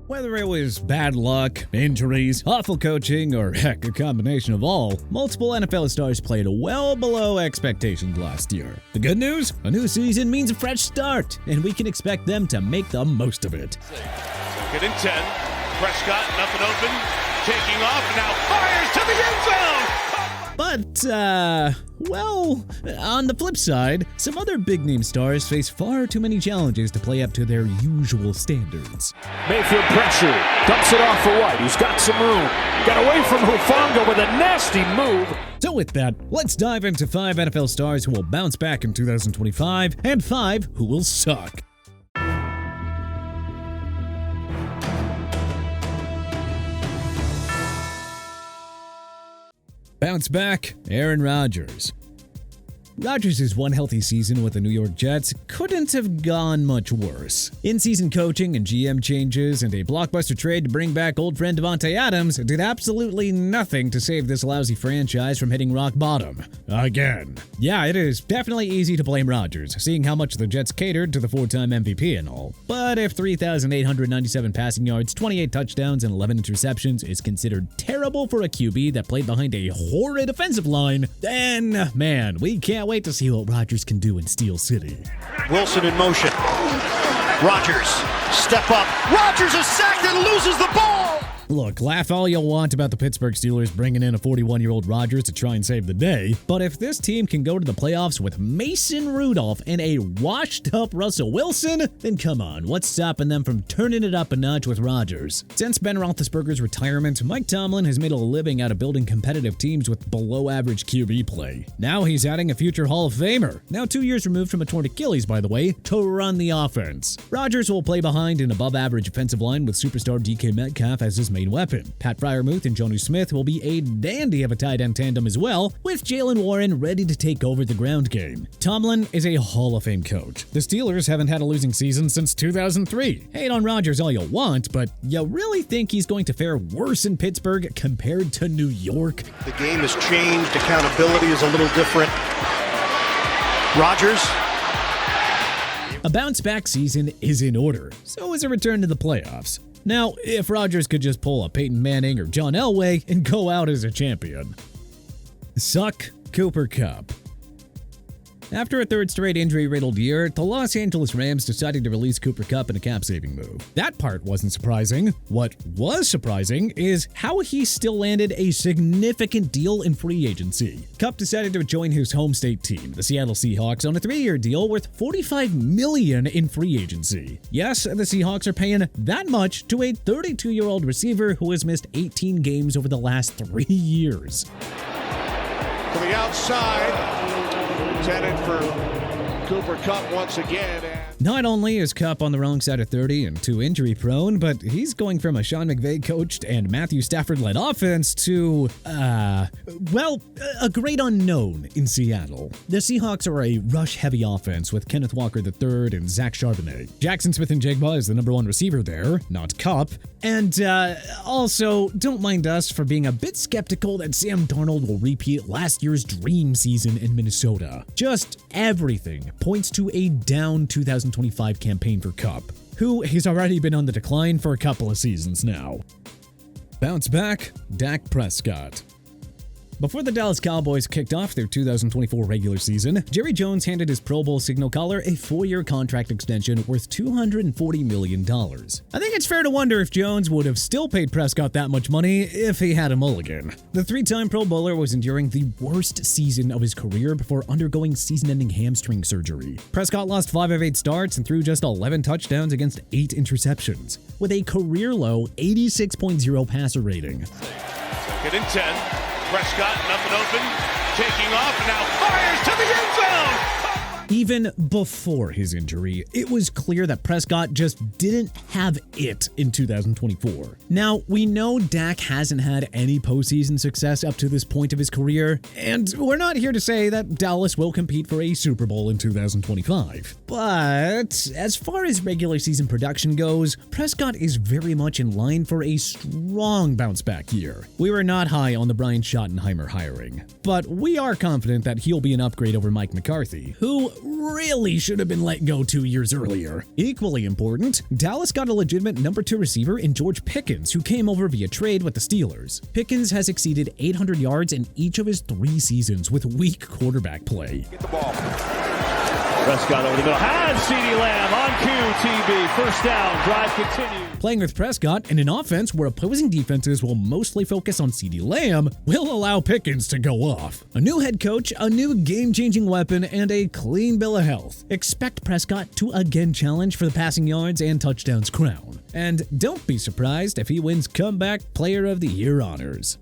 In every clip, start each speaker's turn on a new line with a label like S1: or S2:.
S1: Whether it was bad luck, injuries, awful coaching, or heck, a combination of all, multiple NFL stars played well below expectations last year. The good news? A new season means a fresh start, and we can expect them to make the most of it.
S2: 2nd and 10. Prescott, nothing open, taking off, now fires to the end zone!
S1: But, well, on the flip side, some other big-name stars face far too many challenges to play up to their usual standards.
S3: Mayfield pressure, dumps it off for White, who's got some room. Got away from Hufanga with a nasty move.
S1: So with that, let's dive into 5 NFL stars who will bounce back in 2025 and 5 who will suck. Bounce back, Aaron Rodgers. Rodgers' one healthy season with the New York Jets couldn't have gone much worse. In-season coaching and GM changes and a blockbuster trade to bring back old friend Davante Adams did absolutely nothing to save this lousy franchise from hitting rock bottom. Again. Yeah, it is definitely easy to blame Rodgers, seeing how much the Jets catered to the 4-time MVP and all. But if 3,897 passing yards, 28 touchdowns, and 11 interceptions is considered terrible for a QB that played behind a horrid offensive line, then, man, we can't wait to see what Rodgers can do in Steel City.
S4: Wilson in motion. Rodgers, step up. Rodgers is sacked and loses the ball.
S1: Look, laugh all you want about the Pittsburgh Steelers bringing in a 41-year-old Rodgers to try and save the day, but if this team can go to the playoffs with Mason Rudolph and a washed-up Russell Wilson, then come on, what's stopping them from turning it up a notch with Rodgers? Since Ben Roethlisberger's retirement, Mike Tomlin has made a living out of building competitive teams with below-average QB play. Now he's adding a future Hall of Famer, now 2 years removed from a torn Achilles, by the way, to run the offense. Rodgers will play behind an above-average offensive line with superstar DK Metcalf as his main weapon. Pat Freiermuth and Jonnu Smith will be a dandy of a tight end tandem as well, with Jalen Warren ready to take over the ground game. Tomlin is a Hall of Fame coach. The Steelers haven't had a losing season since 2003. Hate on Rodgers all you want, but you really think he's going to fare worse in Pittsburgh compared to New York?
S4: The game has changed. Accountability is a little different. Rodgers.
S1: A bounce-back season is in order. So is a return to the playoffs. Now, if Rodgers could just pull a Peyton Manning or John Elway and go out as a champion. Suck Cooper Kupp. After a third straight injury-riddled year, the Los Angeles Rams decided to release Cooper Kupp in a cap-saving move. That part wasn't surprising. What was surprising is how he still landed a significant deal in free agency. Kupp decided to join his home state team, the Seattle Seahawks, on a 3-year deal worth $45 million in free agency. Yes, the Seahawks are paying that much to a 32-year-old receiver who has missed 18 games over the last 3 years.
S2: To the outside. Intended for Cooper Kupp once again.
S1: Not only is Kupp on the wrong side of 30 and too injury prone, but he's going from a Sean McVay coached and Matthew Stafford-led offense to, well, a great unknown in Seattle. The Seahawks are a rush-heavy offense with Kenneth Walker III and Zach Charbonnet. Jackson Smith-Njigba is the number 1 receiver there, not Kupp. And, also, don't mind us for being a bit skeptical that Sam Darnold will repeat last year's dream season in Minnesota. Just everything points to a down 2025 campaign for Kupp, who has already been on the decline for a couple of seasons now. Bounce back, Dak Prescott. Before the Dallas Cowboys kicked off their 2024 regular season, Jerry Jones handed his Pro Bowl signal caller a 4-year contract extension worth $240 million. I think it's fair to wonder if Jones would have still paid Prescott that much money if he had a mulligan. The 3-time Pro Bowler was enduring the worst season of his career before undergoing season-ending hamstring surgery. Prescott lost 5 of 8 starts and threw just 11 touchdowns against 8 interceptions, with a career-low 86.0 passer rating.
S2: 2nd and 10. Prescott, nothing open, taking off, now fires to the end zone!
S1: Even before his injury, it was clear that Prescott just didn't have it in 2024. Now, we know Dak hasn't had any postseason success up to this point of his career, and we're not here to say that Dallas will compete for a Super Bowl in 2025. But as far as regular season production goes, Prescott is very much in line for a strong bounce-back year. We were not high on the Brian Schottenheimer hiring, but we are confident that he'll be an upgrade over Mike McCarthy, who really should have been let go 2 years earlier. Equally important, Dallas got a legitimate number 2 receiver in George Pickens, who came over via trade with the Steelers. Pickens has exceeded 800 yards in each of his 3 seasons with weak quarterback play.
S3: Get the ball. Prescott over the middle. Has CeeDee Lamb on QTB. First down. Drive continues.
S1: Playing with Prescott in an offense where opposing defenses will mostly focus on CeeDee Lamb will allow Pickens to go off. A new head coach, a new game-changing weapon, and a clean bill of health. Expect Prescott to again challenge for the passing yards and touchdowns crown. And don't be surprised if he wins Comeback Player of the Year honors.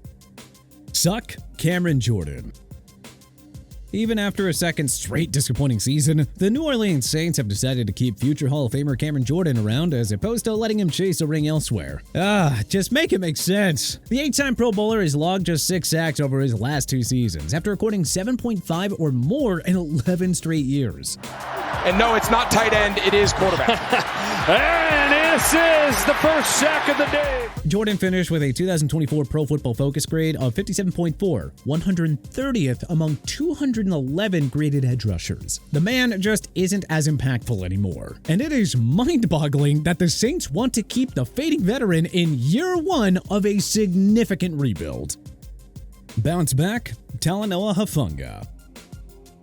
S1: Suck Cameron Jordan. Even after a second straight disappointing season, the New Orleans Saints have decided to keep future Hall of Famer Cameron Jordan around as opposed to letting him chase a ring elsewhere. Just make it make sense. The 8-time Pro Bowler has logged just 6 sacks over his last 2 seasons, after recording 7.5 or more in 11 straight years.
S5: And no, it's not tight end, it is quarterback.
S3: And this is the first sack of the day.
S1: Jordan finished with a 2024 Pro Football Focus grade of 57.4, 130th among 211 graded edge rushers. The man just isn't as impactful anymore. And it is mind-boggling that the Saints want to keep the fading veteran in year 1 of a significant rebuild. Bounce back, Talanoa Hufanga.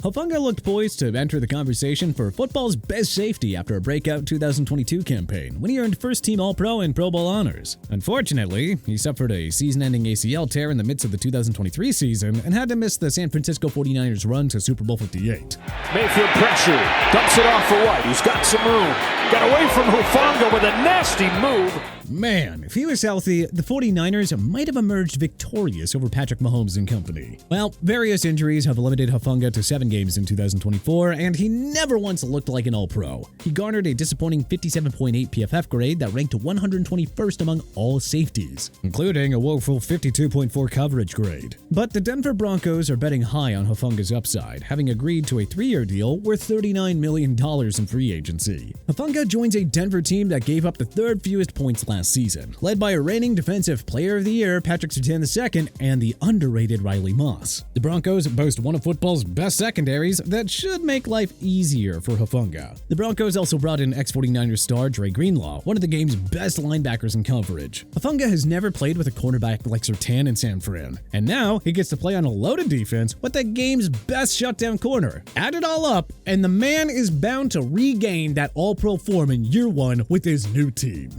S1: Hufanga looked poised to enter the conversation for football's best safety after a breakout 2022 campaign when he earned first-team All-Pro and Pro Bowl honors. Unfortunately, he suffered a season-ending ACL tear in the midst of the 2023 season and had to miss the San Francisco 49ers run to Super Bowl 58.
S3: Mayfield pressure. Dumps it off for White. He's got some room. Got away from Hufanga with a nasty move.
S1: Man, if he was healthy, the 49ers might have emerged victorious over Patrick Mahomes and company. Well, various injuries have limited Hufanga to 7 games in 2024, and he never once looked like an All-Pro. He garnered a disappointing 57.8 PFF grade that ranked 121st among all safeties, including a woeful 52.4 coverage grade. But the Denver Broncos are betting high on Hufanga's upside, having agreed to a 3-year deal worth $39 million in free agency. Hufanga joins a Denver team that gave up the 3rd fewest points last season, led by a reigning Defensive Player of the Year Patrick Surtain II and the underrated Riley Moss. The Broncos boast one of football's best secondaries that should make life easier for Hufanga. The Broncos also brought in ex-49ers star Dre Greenlaw, one of the game's best linebackers in coverage. Hufanga has never played with a cornerback like Surtain in San Fran, and now he gets to play on a loaded defense with the game's best shutdown corner. Add it all up, and the man is bound to regain that All-Pro form in year 1 with his new team.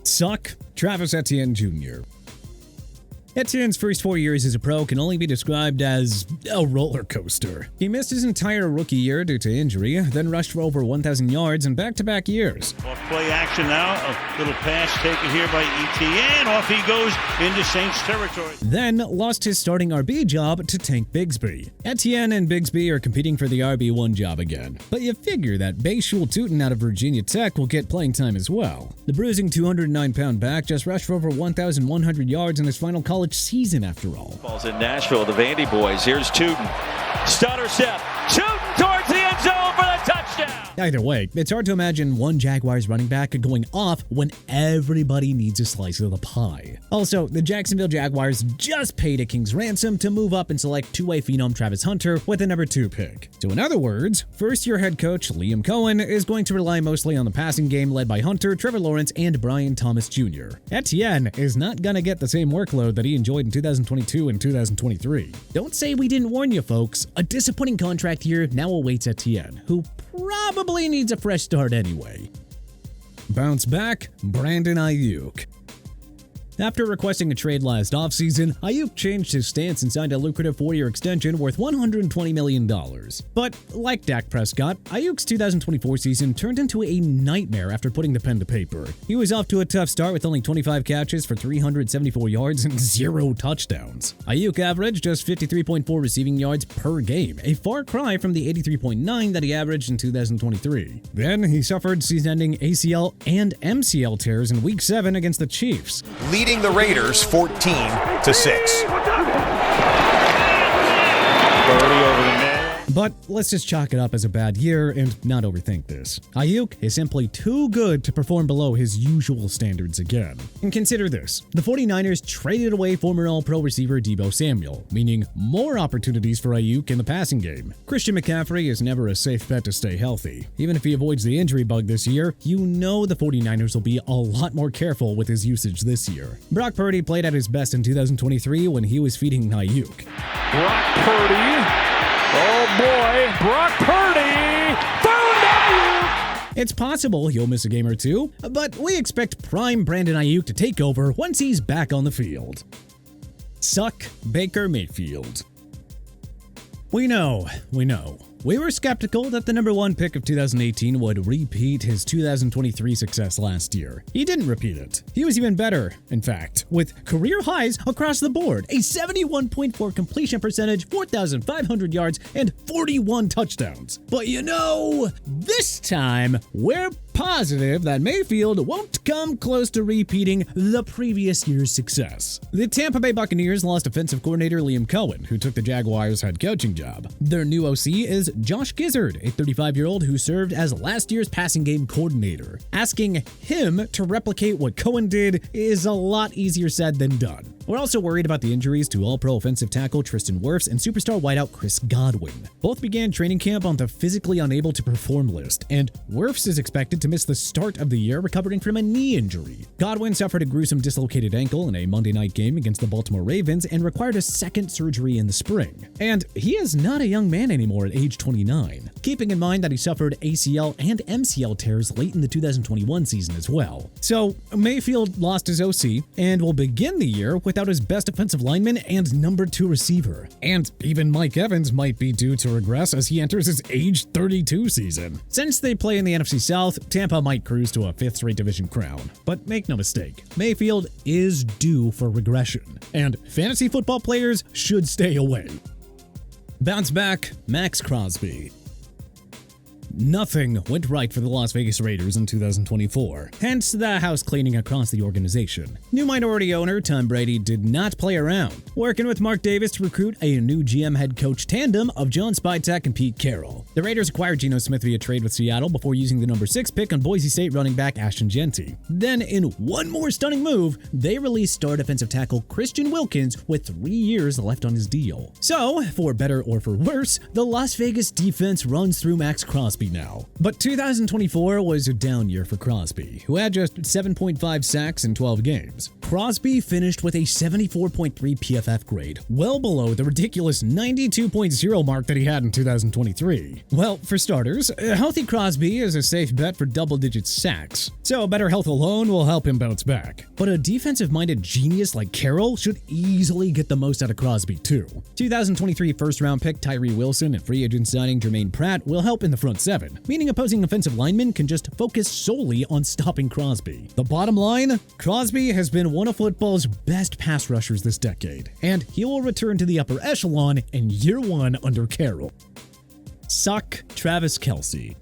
S1: Suck Travis Etienne Jr. Etienne's first 4 years as a pro can only be described as a roller coaster. He missed his entire rookie year due to injury, then rushed for over 1,000 yards in back-to-back years.
S6: Off play action now, a little pass taken here by Etienne. Off he goes into Saints territory.
S1: Then lost his starting RB job to Tank Bigsby. Etienne and Bigsby are competing for the RB1 job again. But you figure that Bayshul Tootin out of Virginia Tech will get playing time as well. The bruising 209-pound back just rushed for over 1,100 yards in his final college season after all.
S7: Ball's in Nashville, the Vandy boys. Here's Tootin. Stutter step. Tootin towards the end zone for the touchdown.
S1: Either way, it's hard to imagine one Jaguars running back going off when everybody needs a slice of the pie. Also, the Jacksonville Jaguars just paid a king's ransom to move up and select two-way phenom Travis Hunter with the number 2 pick. So in other words, first-year head coach Liam Cohen is going to rely mostly on the passing game led by Hunter, Trevor Lawrence, and Brian Thomas Jr. Etienne is not gonna get the same workload that he enjoyed in 2022 and 2023. Don't say we didn't warn you, folks. A disappointing contract year now awaits Etienne, who probably needs a fresh start anyway. Bounce back, Brandon Aiyuk. After requesting a trade last offseason, Aiyuk changed his stance and signed a lucrative 4-year extension worth $120 million. But like Dak Prescott, Aiyuk's 2024 season turned into a nightmare after putting the pen to paper. He was off to a tough start with only 25 catches for 374 yards and 0 touchdowns. Aiyuk averaged just 53.4 receiving yards per game, a far cry from the 83.9 that he averaged in 2023. Then he suffered season-ending ACL and MCL tears in Week 7 against the Chiefs,
S8: leading the Raiders 14-6.
S1: But let's just chalk it up as a bad year and not overthink this. Aiyuk is simply too good to perform below his usual standards again. And consider this, the 49ers traded away former All-Pro receiver Deebo Samuel, meaning more opportunities for Aiyuk in the passing game. Christian McCaffrey is never a safe bet to stay healthy. Even if he avoids the injury bug this year, you know the 49ers will be a lot more careful with his usage this year. Brock Purdy played at his best in 2023 when he was feeding Aiyuk.
S3: Brock Purdy. Oh boy, Brock Purdy found Aiyuk!
S1: It's possible he'll miss a game or two, but we expect prime Brandon Aiyuk to take over once he's back on the field. Suck Baker Mayfield. We know. We were skeptical that the number 1 pick of 2018 would repeat his 2023 success last year. He didn't repeat it. He was even better, in fact, with career highs across the board, a 71.4 completion percentage, 4,500 yards, and 41 touchdowns. But this time, we're positive that Mayfield won't come close to repeating the previous year's success. The Tampa Bay Buccaneers lost offensive coordinator Liam Cohen, who took the Jaguars' head coaching job. Their new OC is Josh Gizzard, a 35-year-old who served as last year's passing game coordinator. Asking him to replicate what Cohen did is a lot easier said than done. We're also worried about the injuries to All-Pro offensive tackle Tristan Wirfs and superstar wideout Chris Godwin. Both began training camp on the physically unable to perform list, and Wirfs is expected to miss the start of the year recovering from a knee injury. Godwin suffered a gruesome dislocated ankle in a Monday night game against the Baltimore Ravens and required a second surgery in the spring. And he is not a young man anymore at age 29, keeping in mind that he suffered ACL and MCL tears late in the 2021 season as well. So Mayfield lost his OC and will begin the year without his best offensive lineman and number 2 receiver. And even Mike Evans might be due to regress as he enters his age 32 season. Since they play in the NFC South, Tampa might cruise to a 5th straight division crown. But make no mistake, Mayfield is due for regression, and fantasy football players should stay away. Bounce back, Max Crosby. Nothing went right for the Las Vegas Raiders in 2024, hence the house cleaning across the organization. New minority owner Tom Brady did not play around, working with Mark Davis to recruit a new GM head coach tandem of John Spytek and Pete Carroll. The Raiders acquired Geno Smith via trade with Seattle before using the number 6 pick on Boise State running back Ashton Jeanty. Then, in one more stunning move, they released star defensive tackle Christian Wilkins with 3 years left on his deal. So, for better or for worse, the Las Vegas defense runs through Max Crosby now. But 2024 was a down year for Crosby, who had just 7.5 sacks in 12 games. Crosby finished with a 74.3 PFF grade, well below the ridiculous 92.0 mark that he had in 2023. Well, for starters, a healthy Crosby is a safe bet for double-digit sacks, so better health alone will help him bounce back. But a defensive-minded genius like Carroll should easily get the most out of Crosby too. 2023 first-round pick Tyree Wilson and free agent signing Jermaine Pratt will help in the front 7. Meaning opposing offensive linemen can just focus solely on stopping Crosby. The bottom line, Crosby has been one of football's best pass rushers this decade, and he will return to the upper echelon in year 1 under Carroll. Suck Travis Kelce.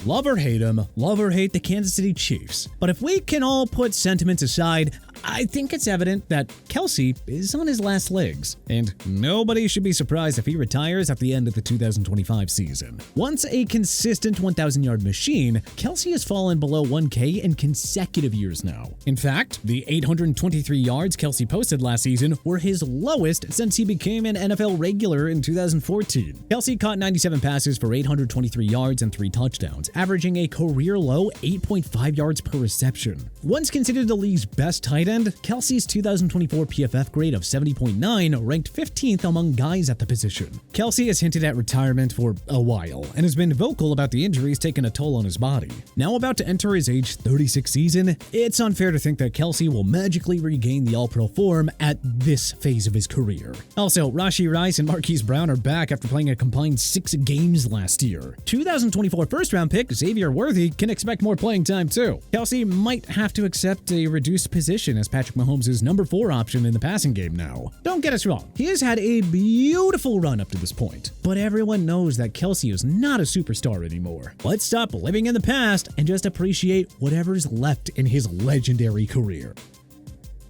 S1: Love or hate him, love or hate the Kansas City Chiefs, but if we can all put sentiments aside, I think it's evident that Kelce is on his last legs, and nobody should be surprised if he retires at the end of the 2025 season. Once a consistent 1,000-yard machine, Kelce has fallen below 1K in consecutive years now. In fact, the 823 yards Kelce posted last season were his lowest since he became an NFL regular in 2014. Kelce caught 97 passes for 823 yards and 3 touchdowns, averaging a career-low 8.5 yards per reception. Once considered the league's best tight end, Kelce's 2024 PFF grade of 70.9 ranked 15th among guys at the position. Kelce has hinted at retirement for a while and has been vocal about the injuries taking a toll on his body. Now about to enter his age 36 season, it's unfair to think that Kelce will magically regain the All-Pro form at this phase of his career. Also, Rashee Rice and Marquise Brown are back after playing a combined 6 games last year. 2024 first-round pick Xavier Worthy can expect more playing time too. Kelce might have to accept a reduced position as Patrick Mahomes' number 4 option in the passing game now. Don't get us wrong, he has had a beautiful run up to this point, but everyone knows that Kelce is not a superstar anymore. Let's stop living in the past and just appreciate whatever's left in his legendary career.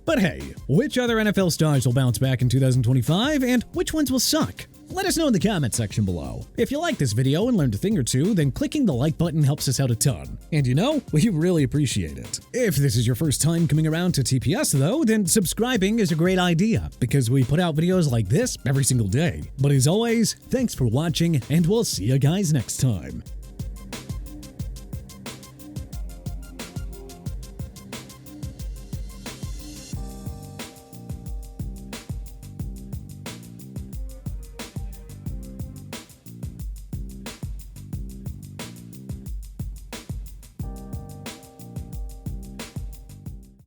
S1: But hey, which other NFL stars will bounce back in 2025 and which ones will suck? Let us know in the comment section below. If you liked this video and learned a thing or two, then clicking the like button helps us out a ton. And you know, we really appreciate it. If this is your first time coming around to TPS though, then subscribing is a great idea, because we put out videos like this every single day. But as always, thanks for watching, and we'll see you guys next time.